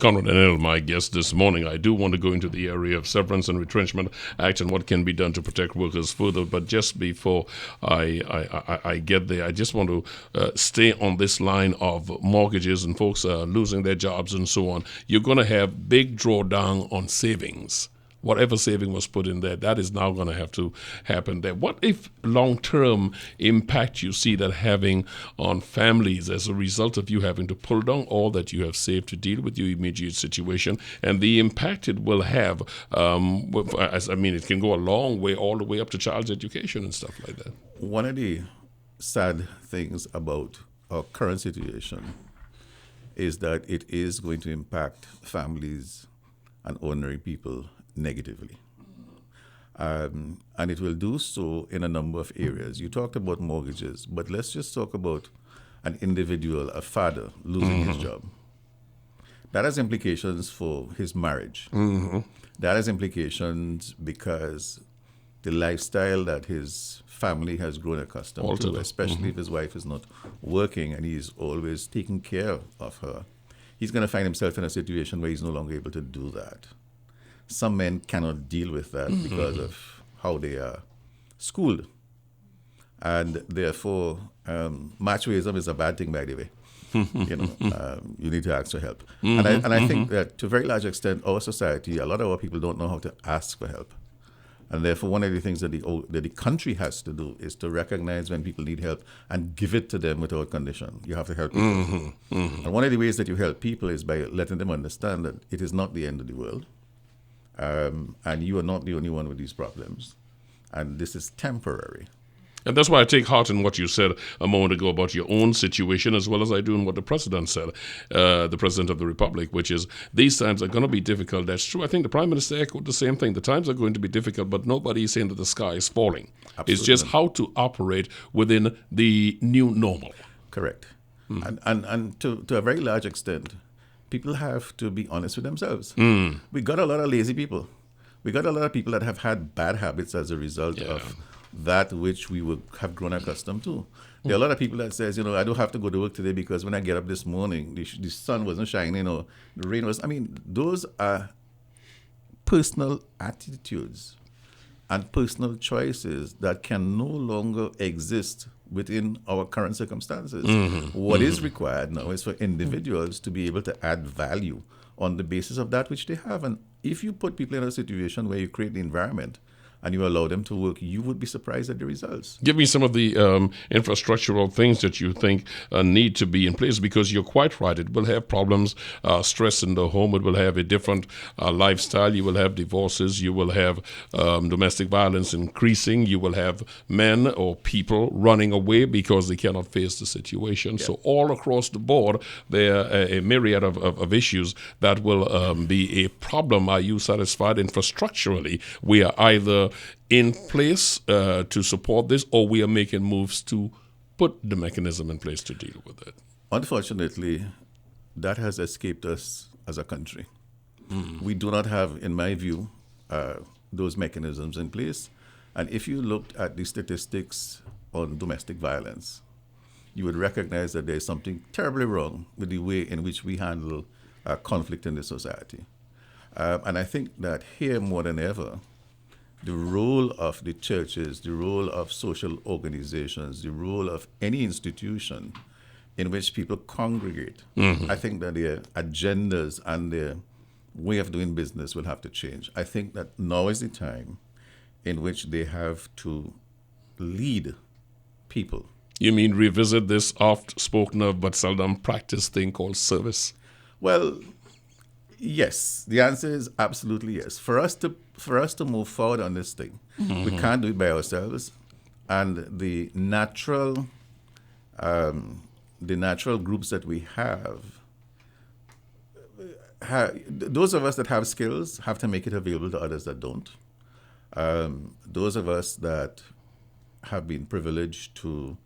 Conrad Enil, my guest this morning. I do want to go into the area of Severance and Retrenchment Act and what can be done to protect workers further. But just before I get there, I just want to stay on this line of mortgages and folks losing their jobs and so on. You're going to have big drawdown on savings. Whatever saving was put in there, that is now going to have to happen there. What if long-term impact you see that having on families as a result of you having to pull down all that you have saved to deal with your immediate situation and the impact it will have? It can go a long way, all the way up to child's education and stuff like that. One of the sad things about our current situation is that it is going to impact families and ordinary people negatively. And it will do so in a number of areas. You talked about mortgages, but let's just talk about an individual, a father, losing his job. That has implications for his marriage. That has implications because the lifestyle that his family has grown accustomed to, especially if his wife is not working and he's always taking care of her, he's going to find himself in a situation where he's no longer able to do that. Some men cannot deal with that because of how they are schooled. And therefore, machoism is a bad thing, by the way. You need to ask for help. And I think that to a very large extent, our society, a lot of our people don't know how to ask for help. And therefore, one of the things that the country has to do is to recognize when people need help and give it to them without condition. You have to help people. And one of the ways that you help people is by letting them understand that it is not the end of the world. And you are not the only one with these problems. And this is temporary. And that's why I take heart in what you said a moment ago about your own situation, as well as I do in what the President said, the President of the Republic, which is these times are going to be difficult. That's true. I think the Prime Minister echoed the same thing. The times are going to be difficult, but nobody is saying that the sky is falling. Absolutely. It's just how to operate within the new normal. Correct. And to a very large extent, people have to be honest with themselves. We got a lot of lazy people. We got a lot of people that have had bad habits as a result of that which we would have grown accustomed to. There are a lot of people that says, I don't have to go to work today because when I get up this morning, the sun wasn't shining or the rain was. Those are personal attitudes and personal choices that can no longer exist within our current circumstances. What is required now is for individuals to be able to add value on the basis of that which they have. And if you put people in a situation where you create the environment and you allow them to work, you would be surprised at the results. Give me some of the infrastructural things that you think need to be in place, because you're quite right. It will have problems, stress in the home. It will have a different lifestyle. You will have divorces. You will have domestic violence increasing. You will have men or people running away because they cannot face the situation. So all across the board, there are a myriad of issues that will be a problem. Are you satisfied infrastructurally? We are either in place to support this, or we are making moves to put the mechanism in place to deal with it? Unfortunately, that has escaped us as a country. We do not have, in my view, those mechanisms in place. And if you looked at the statistics on domestic violence, you would recognize that there is something terribly wrong with the way in which we handle conflict in this society. And I think that here more than ever, the role of the churches, the role of social organizations, the role of any institution in which people congregate, I think that their agendas and their way of doing business will have to change. I think that now is the time in which they have to lead people. You mean revisit this oft-spoken of but seldom practiced thing called service? Well, yes. The answer is absolutely yes. For us to move forward on this thing, we can't do it by ourselves. And the natural groups that we have, those of us that have skills have to make it available to others that don't. Those of us that have been privileged to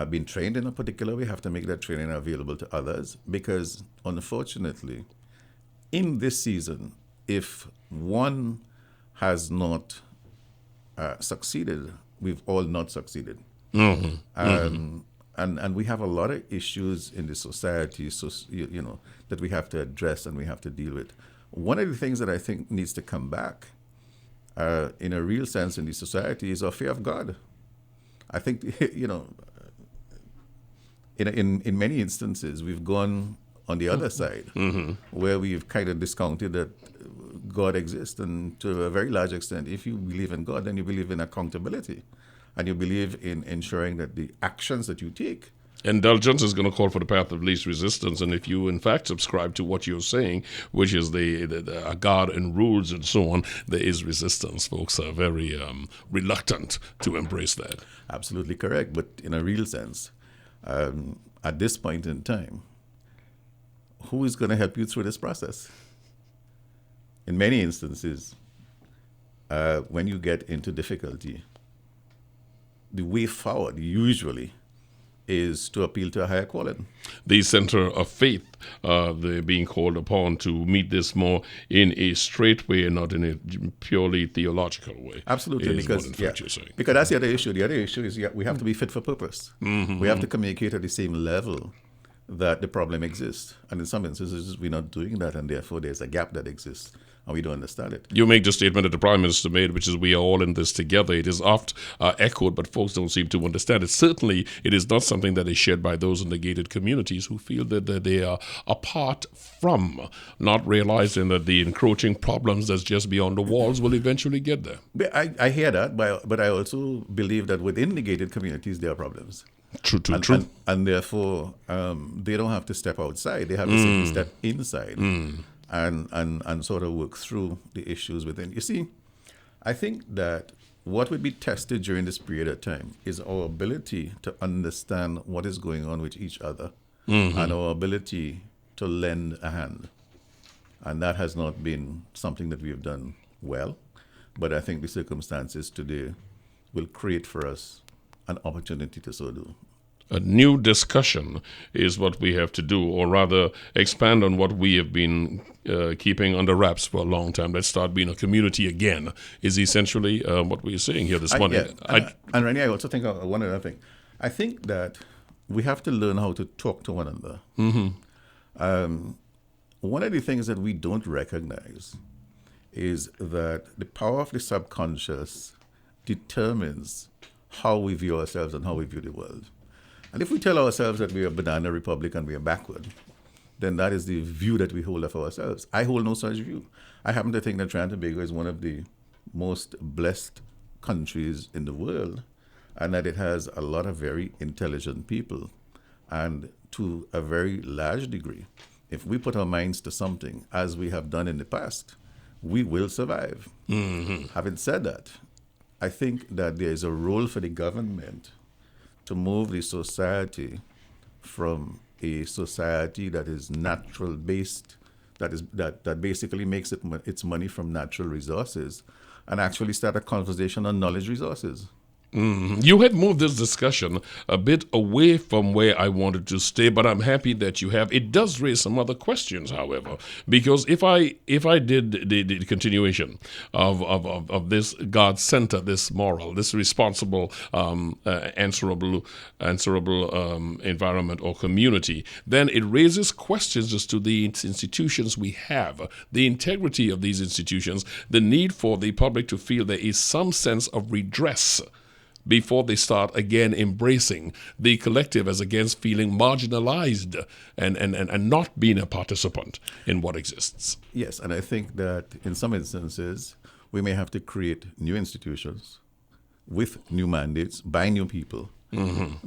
been trained in a particular way have to make that training available to others, because unfortunately, in this season, if one has not succeeded, we've all not succeeded. and we have a lot of issues in the society, so that we have to address and we have to deal with. One of the things that I think needs to come back, in a real sense, in the society is our fear of God. I think in many instances we've gone on the other side, where we've kind of discounted that God exists, and to a very large extent, if you believe in God, then you believe in accountability, and you believe in ensuring that the actions that you take. Indulgence is going to call for the path of least resistance, and if you in fact subscribe to what you're saying, which is the God and rules and so on, there is resistance. Folks are very reluctant to embrace that. Absolutely correct, but in a real sense, at this point in time, who is going to help you through this process? In many instances, when you get into difficulty, the way forward usually is to appeal to a higher calling. The center of faith, they're being called upon to meet this more in a straight way and not in a purely theological way. Absolutely, because that's the other issue. The other issue is we have to be fit for purpose. We have to communicate at the same level that the problem exists. And in some instances, we're not doing that, and therefore there's a gap that exists, and we don't understand it. You make the statement that the Prime Minister made, which is we are all in this together. It is oft echoed, but folks don't seem to understand it. Certainly, it is not something that is shared by those in the gated communities who feel that they are apart from, not realizing that the encroaching problems that's just beyond the walls will eventually get there. I hear that, but I also believe that within the gated communities, there are problems. True. And therefore, they don't have to step outside. They have to simply step inside and sort of work through the issues within. You see, I think that what would be tested during this period of time is our ability to understand what is going on with each other and our ability to lend a hand. And that has not been something that we have done well. But I think the circumstances today will create for us an opportunity to so do. A new discussion is what we have to do, or rather expand on what we have been keeping under wraps for a long time. Let's start being a community again, is essentially what we're saying here this morning. And Rennie, I also think of one other thing. I think that we have to learn how to talk to one another. One of the things that we don't recognize is that the power of the subconscious determines how we view ourselves and how we view the world. And if we tell ourselves that we are a banana republic and we are backward, then that is the view that we hold of ourselves. I hold no such view. I happen to think that Trinidad and Tobago is one of the most blessed countries in the world, and that it has a lot of very intelligent people. And to a very large degree, if we put our minds to something, as we have done in the past, we will survive. Having said that, I think that there is a role for the government to move the society from a society that is natural based, that basically makes its money from natural resources, and actually start a conversation on knowledge resources. You had moved this discussion a bit away from where I wanted to stay, but I'm happy that you have. It does raise some other questions, however, because if I did the continuation of this God center, this moral, this responsible, answerable environment or community, then it raises questions as to the institutions we have, the integrity of these institutions, the need for the public to feel there is some sense of redress before they start again embracing the collective as against feeling marginalized and not being a participant in what exists. Yes, and I think that in some instances, we may have to create new institutions with new mandates by new people,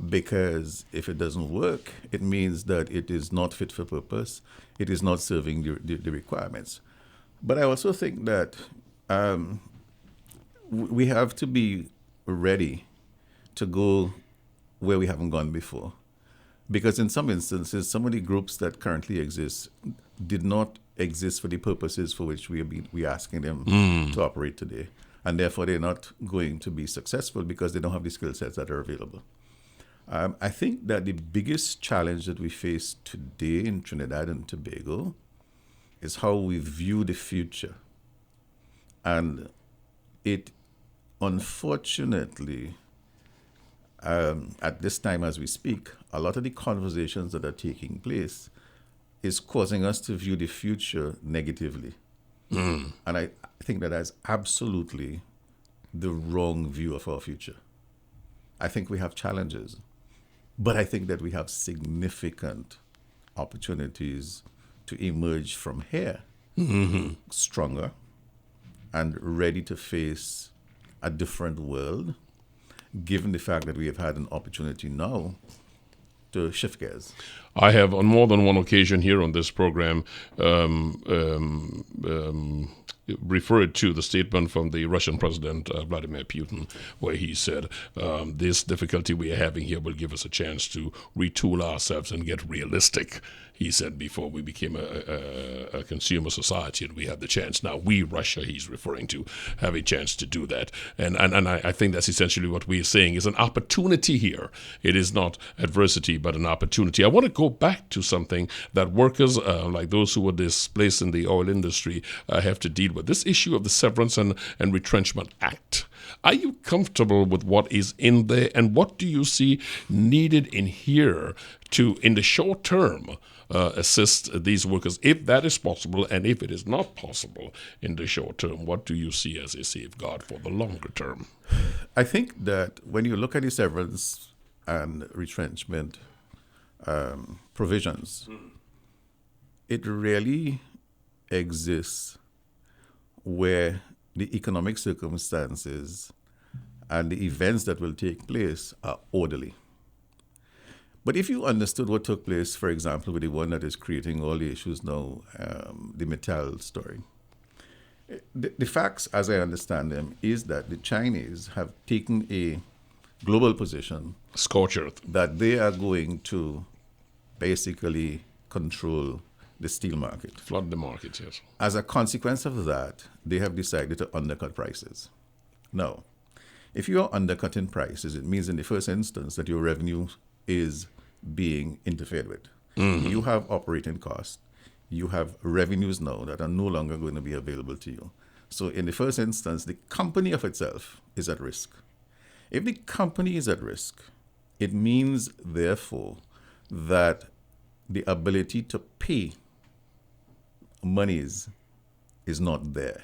because if it doesn't work, it means that it is not fit for purpose. It is not serving the requirements. But I also think that we have to be ready to go where we haven't gone before. Because in some instances, some of the groups that currently exist did not exist for the purposes for which we are asking them to operate today. And therefore, they're not going to be successful because they don't have the skill sets that are available. I think that the biggest challenge that we face today in Trinidad and Tobago is how we view the future. And it, unfortunately, at this time as we speak, a lot of the conversations that are taking place is causing us to view the future negatively. And I think that is absolutely the wrong view of our future. I think we have challenges, but I think that we have significant opportunities to emerge from here stronger and ready to face a different world, given the fact that we have had an opportunity now to shift gears. I have on more than one occasion here on this program referred to the statement from the Russian President Vladimir Putin, where he said, this difficulty we are having here will give us a chance to retool ourselves and get realistic. He said before we became a consumer society and we had the chance. Now we, Russia, he's referring to, have a chance to do that. And I think that's essentially what we're saying is an opportunity here. It is not adversity, but an opportunity. I want to go back to something that workers, like those who were displaced in the oil industry, have to deal with. This issue of the Severance and Retrenchment Act. Are you comfortable with what is in there, and what do you see needed in here to, in the short term, assist these workers, if that is possible, and if it is not possible in the short term, what do you see as a safeguard for the longer term? I think that when you look at the severance and retrenchment provisions, it really exists where the economic circumstances and the events that will take place are orderly. But if you understood what took place, for example, with the one that is creating all the issues now, the Mittal story, the facts, as I understand them, is that the Chinese have taken a global position, Scorched earth. that they are going to basically control the steel market. Flood the market, yes. As a consequence of that, they have decided to undercut prices. Now, if you are undercutting prices, it means in the first instance that your revenue is being interfered with. You have operating costs. You have revenues now that are no longer going to be available to you. So in the first instance, the company of itself is at risk. If the company is at risk, it means, therefore, that the ability to pay monies is not there.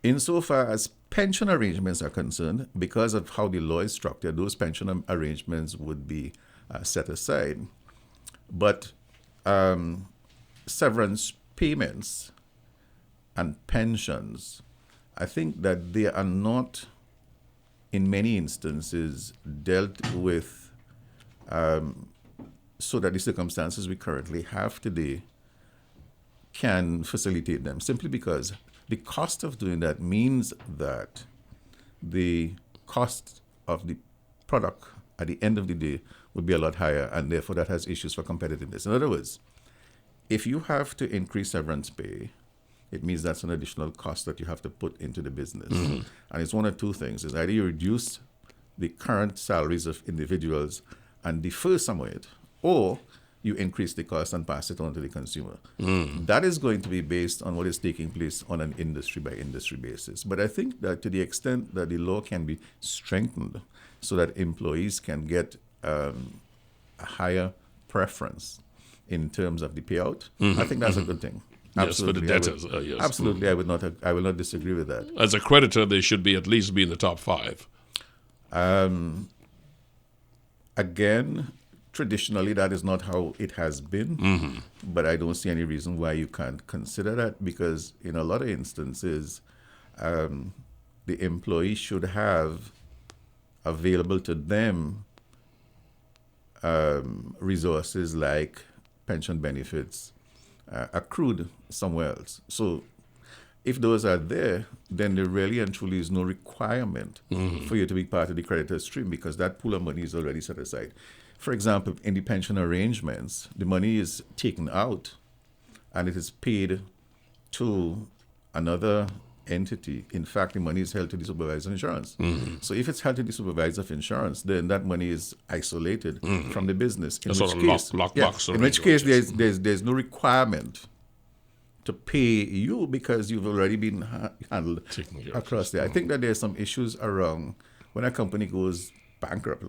Insofar as pension arrangements are concerned, because of how the law is structured, those pension arrangements would be set aside. But severance payments and pensions, I think that they are not, in many instances, dealt with so that the circumstances we currently have today can facilitate them, simply because the cost of doing that means that the cost of the product at the end of the day would be a lot higher, and therefore that has issues for competitiveness. In other words, if you have to increase severance pay, it means that's an additional cost that you have to put into the business. And it's one of two things. It's either you reduce the current salaries of individuals and defer some of it, or you increase the cost and pass it on to the consumer. That is going to be based on what is taking place on an industry by industry basis. But I think that to the extent that the law can be strengthened so that employees can get a higher preference in terms of the payout, I think that's a good thing. Yes, for the debtors. Yes. Absolutely, I will not disagree with that. As a creditor, they should be at least be in the top 5. Again, traditionally, that is not how it has been, but I don't see any reason why you can't consider that, because in a lot of instances, the employee should have available to them resources like pension benefits accrued somewhere else. So if those are there, then there really and truly is no requirement for you to be part of the creditor stream, because that pool of money is already set aside. For example, in the pension arrangements, the money is taken out and it is paid to another entity. In fact, the money is held to the supervisor of insurance. So if it's held to the supervisor of insurance, then that money is isolated from the business. In which case, there's no requirement to pay you because you've already been handled across there. I think that there's some issues around when a company goes bankrupt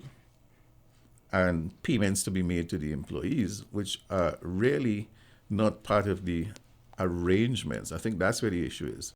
and payments to be made to the employees, which are really not part of the arrangements. I think that's where the issue is.